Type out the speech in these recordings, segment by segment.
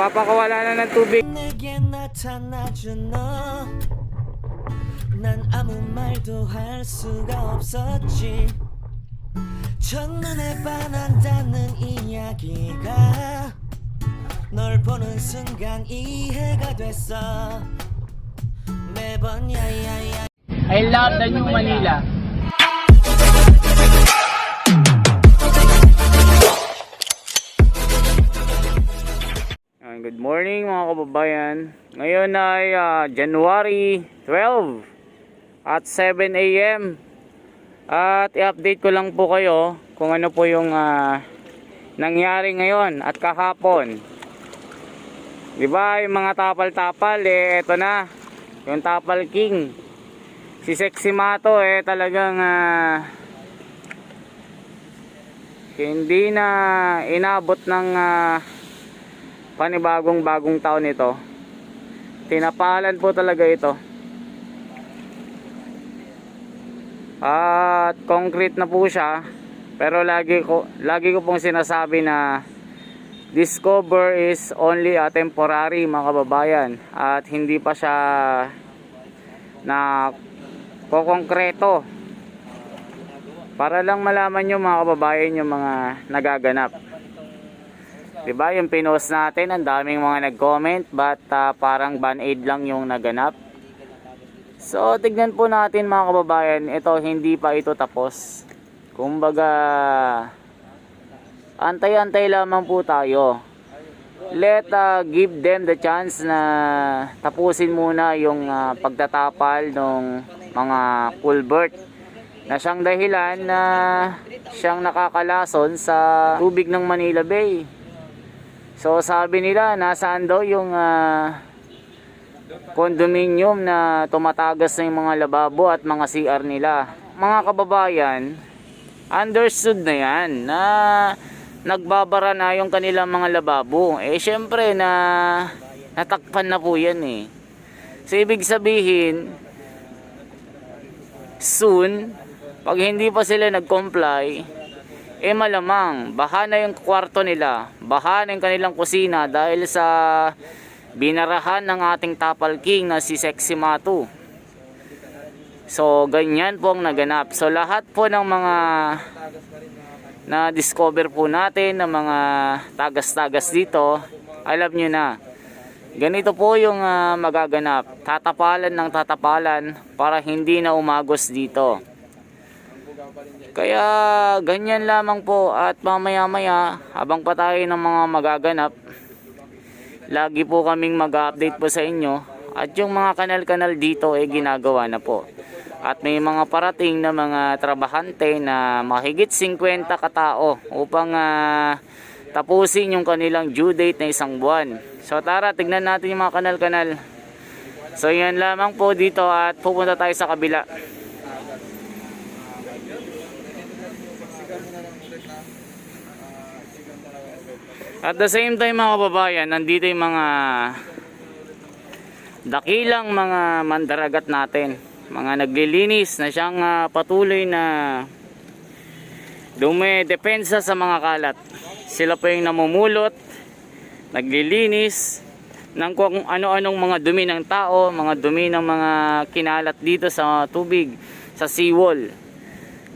Nagpapakawala na ng tubig. 난 아무 말도 할 수가 없었지. 첫눈에 반한다는 이야기가 널 보는 순간 이해가 됐어. 매번 야야야. I love the New Manila. Good morning mga kababayan. Ngayon ay January 12 at 7 AM. At i-update ko lang po kayo kung ano po yung nangyari ngayon at kahapon. Diba yung mga tapal-tapal eto na. Yung Tapal King. Si Sexy Mato talagang hindi na inabot ng bagong taon ito. Tinapalan po talaga ito. At concrete na po siya. Pero lagi ko pong sinasabi na this cover is only a temporary mga kababayan. At hindi pa siya na kokongkreto. Para lang malaman nyo mga kababayan yung mga nagaganap. Diba yung pinost natin, ang daming mga nag-comment, but parang band-aid lang yung naganap. So tignan po natin mga kababayan, ito hindi pa ito tapos. Kumbaga antay-antay lamang po tayo. Let give them the chance na tapusin muna yung pagtatapal ng mga culvert na siyang dahilan na siyang nakakalason sa tubig ng Manila Bay. So sabi nila nasaan daw yung condominium na tumatagas na yung mga lababo at mga CR nila. Mga kababayan, understood na yan na nagbabara na yung kanilang mga lababo. Syempre na natakpan na po yan So ibig sabihin soon, pag hindi pa sila nag-comply, malamang baha na yung kwarto nila, baha na yung kanilang kusina dahil sa binarahan ng ating Tapal King na si Sexy Mato. So ganyan po ang naganap. So lahat po ng mga na discover po natin ng mga tagas-tagas dito, alam nyo na ganito po yung magaganap. Tatapalan ng tatapalan para hindi na umagos dito. Kaya ganyan lamang po at mamaya-maya habang pa tayo ng mga magaganap, lagi po kaming mag-update po sa inyo at yung mga kanal-kanal dito ginagawa na po. At may mga parating na mga trabahante na mahigit 50 katao upang tapusin yung kanilang due date na 1 buwan. So tara, tignan natin yung mga kanal-kanal. So yan lamang po dito at pupunta tayo sa kabila. At the same time mga kababayan, nandito yung mga dakilang mga mandaragat natin, mga naglilinis na siyang patuloy na dumedepensa sa mga kalat. Sila po yung namumulot, naglilinis ng kung ano-anong mga dumi ng tao, mga dumi ng mga kinalat dito sa tubig, sa seawall.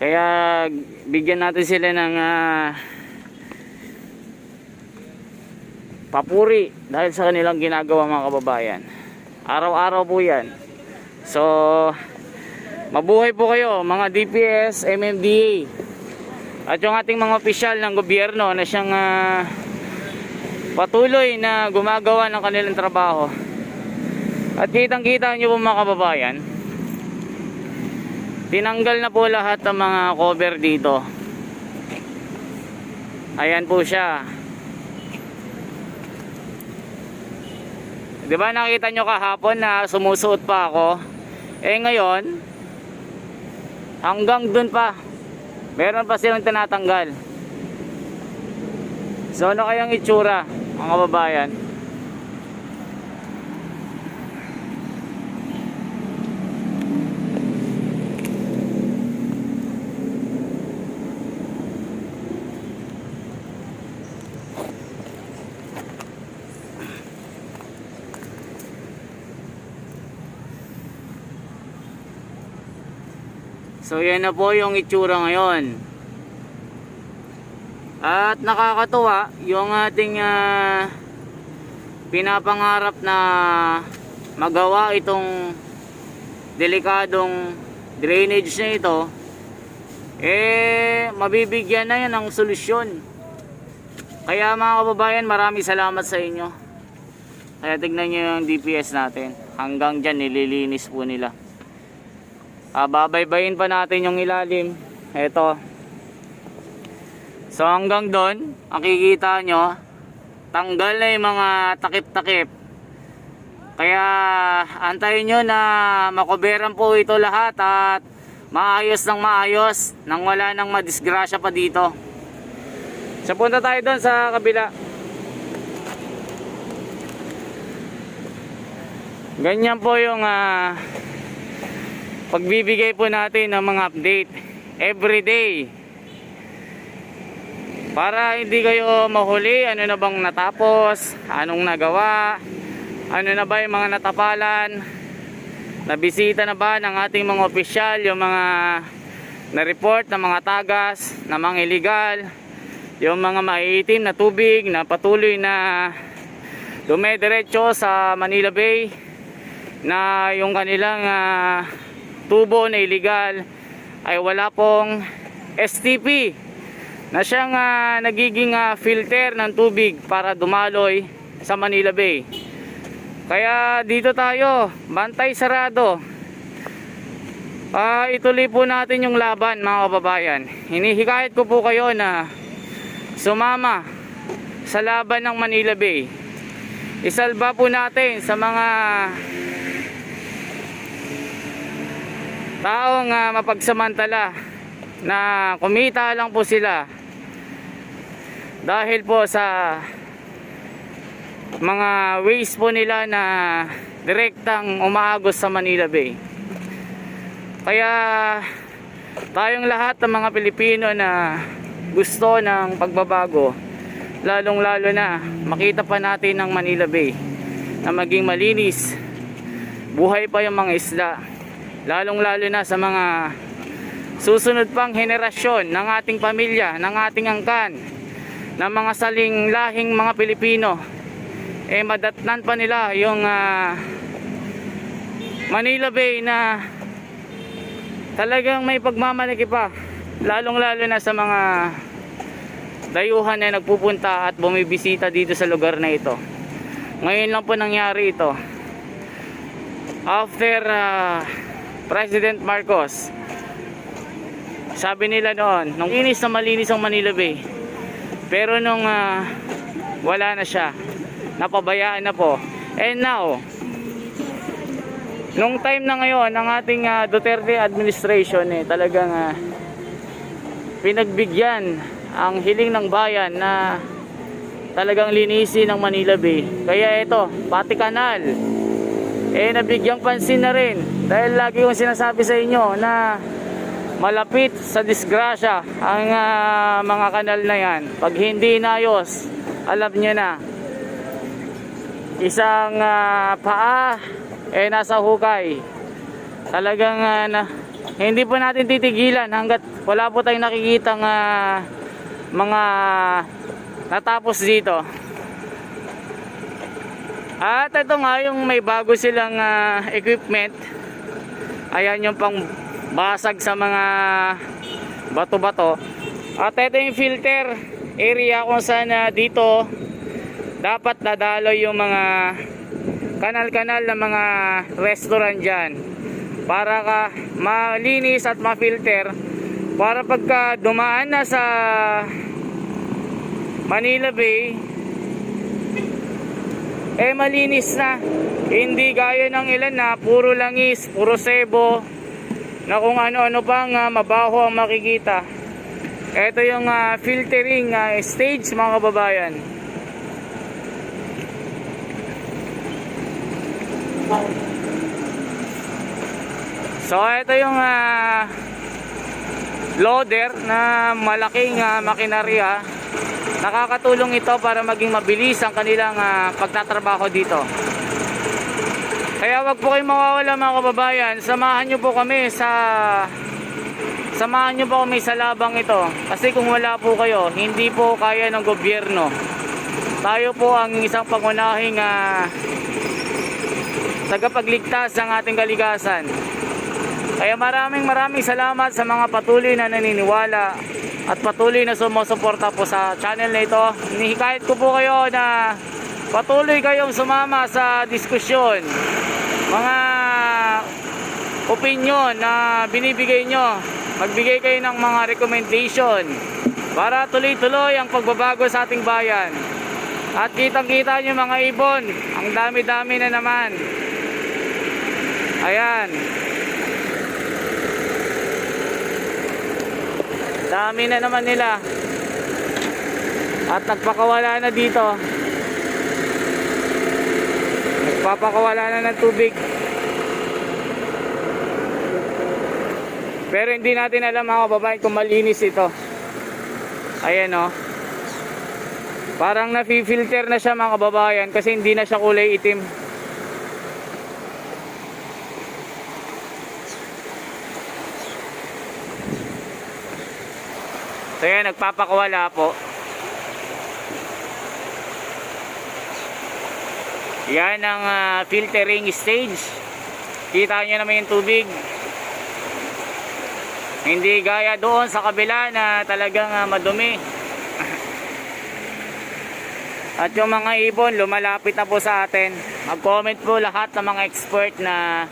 Kaya bigyan natin sila ng papuri dahil sa kanilang ginagawa mga kababayan. Araw-araw po yan. So mabuhay po kayo mga DPS, MMDA at yung ating mga opisyal ng gobyerno na siyang patuloy na gumagawa ng kanilang trabaho. At kitang-kita nyo po mga kababayan, tinanggal na po lahat ng mga cover dito. Ayan po siya. Diba nakita nyo kahapon na sumusuot pa ako? Ngayon hanggang dun pa meron pa silang tinatanggal. So ano kayang itsura mga kababayan? So yan na po yung itsura ngayon. At nakakatuwa yung ating pinapangarap na magawa itong delikadong drainage na ito, mabibigyan na yan ng solusyon. Kaya mga kababayan, maraming salamat sa inyo. Kaya tignan nyo yung DPS natin, hanggang dyan nililinis po nila. Babaybayin pa natin yung ilalim. Ito. So hanggang doon, makikita nyo, tanggal na yung mga takip-takip. Kaya antayin nyo na makoberan po ito lahat at maayos ng maayos nang wala nang madisgrasya pa dito. So punta tayo doon sa kabila. Ganyan po yung pagbibigay po natin ng mga update everyday, para hindi kayo mahuli ano na bang natapos, anong nagawa, ano na ba yung mga natapalan, nabisita na ba ng ating mga opisyal yung mga na-report na mga tagas na mga illegal, yung mga maiitim na tubig na patuloy na dumediretso sa Manila Bay, na yung kanilang tubo na illegal ay wala pong STP na siyang nagiging filter ng tubig para dumaloy sa Manila Bay. Kaya dito tayo, bantay sarado. Ituloy po natin yung laban mga kababayan. Hinihikayat ko po kayo na sumama sa laban ng Manila Bay. Isalba po natin sa mga taong mapagsamantala na kumita lang po sila dahil po sa mga waste po nila na direktang umaagos sa Manila Bay. Kaya tayong lahat ng mga Pilipino na gusto ng pagbabago, lalong lalo na makita pa natin ng Manila Bay na maging malinis, buhay pa yung mga isla, lalong lalo na sa mga susunod pang henerasyon ng ating pamilya, ng ating angkan, ng mga saling lahing mga Pilipino, madatnan pa nila yung Manila Bay na talagang may pagmamalaki pa, lalong lalo na sa mga dayuhan na nagpupunta at bumibisita dito sa lugar na ito. Ngayon lang po nangyari ito after President Marcos. Sabi nila noon, nung inis na malinis ang Manila Bay, pero nung wala na siya, napabayaan na po. And now, nung time na ngayon ng ating Duterte administration, talagang pinagbigyan ang hiling ng bayan na talagang linisin ng Manila Bay. Kaya ito, pati kanal, nabigyang pansin na rin, dahil lagi kong sinasabi sa inyo na malapit sa disgrasya ang mga kanal na yan. Pag hindi inayos, alam nyo na, isang paa nasa hukay. Talagang hindi po natin titigilan hanggat wala po tayong nakikitang mga natapos dito. At ito nga yung may bago silang equipment. Ayan yung pang basag sa mga bato-bato. At ito yung filter area kung saan dito dapat nadaloy yung mga kanal-kanal ng mga restaurant dyan, para ka malinis at ma-filter, para pagka dumaan na sa Manila Bay, malinis na. Hindi gaya ng ilan na puro langis, puro sebo, na kung ano-ano pang mabaho ang makikita. Ito yung filtering stage mga kababayan. So ito yung loader na malaking makinarya. Nakakatulong ito para maging mabilis ang kanilang pagtatrabaho dito. Kaya wag po kayong mawawala mga kababayan. Samahan nyo po kami sa samahan nyo po kami sa labang ito. Kasi kung wala po kayo, hindi po kaya ng gobyerno. Tayo po ang isang pangunahing tagapagligtas ng ating kalikasan. Kaya maraming salamat sa mga patuloy na naniniwala at patuloy na sumusuporta po sa channel na ito. Hinihikayat ko po kayo na patuloy kayong sumama sa diskusyon, mga opinion na binibigay nyo. Magbigay kayo ng mga recommendation para tuloy-tuloy ang pagbabago sa ating bayan. At kitang-kita nyo mga ibon, ang dami-dami na naman. Ayan, dami na naman nila. At nagpakawala na dito, nagpapakawala na ng tubig. Pero hindi natin alam mga kababayan kung malinis ito. Ayan o, parang nafi-filter na siya mga kababayan kasi hindi na siya kulay itim. So yan, nagpapakawala po. Yan ang filtering stage. Kita nyo naman yung tubig. Hindi gaya doon sa kabila na talagang madumi. At yung mga ibon lumalapit na po sa atin. Mag-comment po lahat ng mga expert na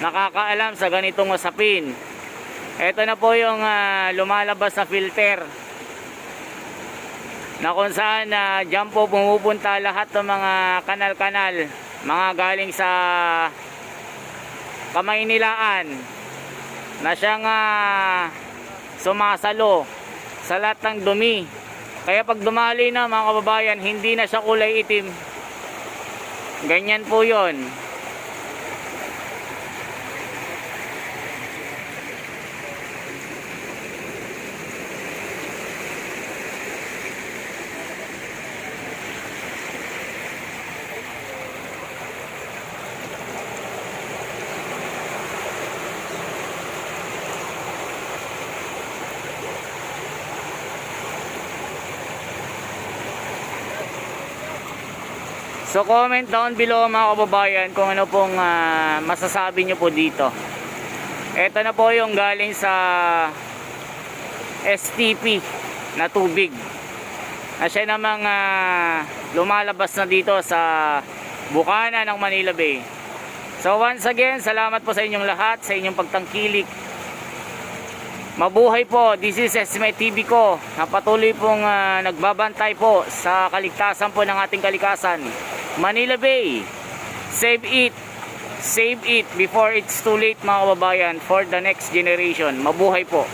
nakakaalam sa ganitong usapin. Ito na po yung lumalabas na filter, na kung saan dyan po pumupunta lahat ng mga kanal-kanal, mga galing sa Kamaynilaan, na siyang sumasalo sa lahat ng dumi. Kaya pag dumali na mga kababayan, hindi na siya kulay itim. Ganyan po yon. So comment down below mga kababayan kung ano pong masasabi nyo po dito. Ito na po yung galing sa STP na tubig, na siya namang lumalabas na dito sa bukana ng Manila Bay. So once again, salamat po sa inyong lahat, sa inyong pagtangkilik. Mabuhay po. This is Esme TV ko, na patuloy pong nagbabantay po sa kaligtasan po ng ating kalikasan. Manila Bay, save it before it's too late mga kababayan, for the next generation. Mabuhay po.